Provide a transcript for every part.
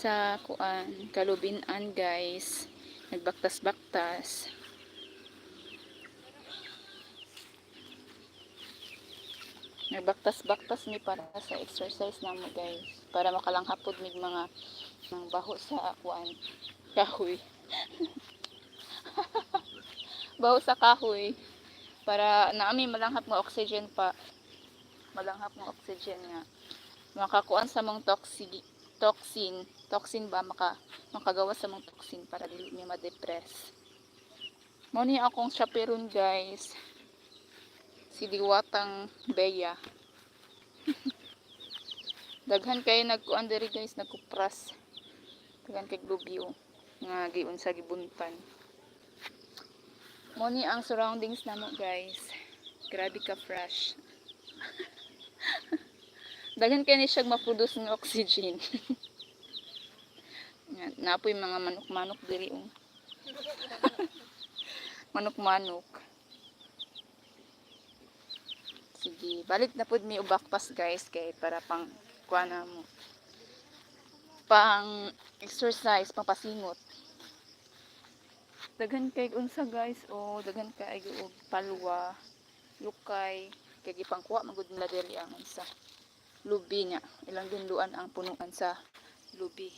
sa kuan Kalubinan guys, nagbaktas-baktas. Nagbaktas-baktas mi para sa exercise namo guys, para makalanghapod mig mga baho sa kuan kahoy. Baho sa kahoy para naami malanghap nga oxygen pa, malanghap nga oxygen nga makakuan sa mong toxin ba, makagawa sa mong toxin para dili mi ma-depress. Mao ni akong chaperon guys, si Diwatang Beya. Daghan kay nagkuan diri guys, nagkupras, daghan kay lubyo nga giunsa gibuntan. Mao ni ang surroundings namo guys, grabe ka fresh. Daghan kay ni siya ma-produce ng oxygen. Napoy mga manok-manok diri manok-manok. Sige, balik na pud mi ubakpas guys, kay para pang kuan na mo, pang exercise, pang pasingot. Daghan kay unsa guys, daghan kay og palwa, lukay, kay gipangkuha magud nila diri ang unsa lubi nya, ilang dinluan ang punuan sa lubi.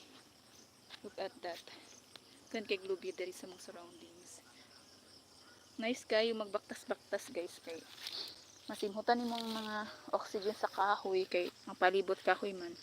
Look at that, daghan kay lubi diri sa mga surroundings. Nice kayo magbaktas-baktas guys, kay masimhutan nimong mga oxygen sa kahoy, kay mapalibot kahoy man.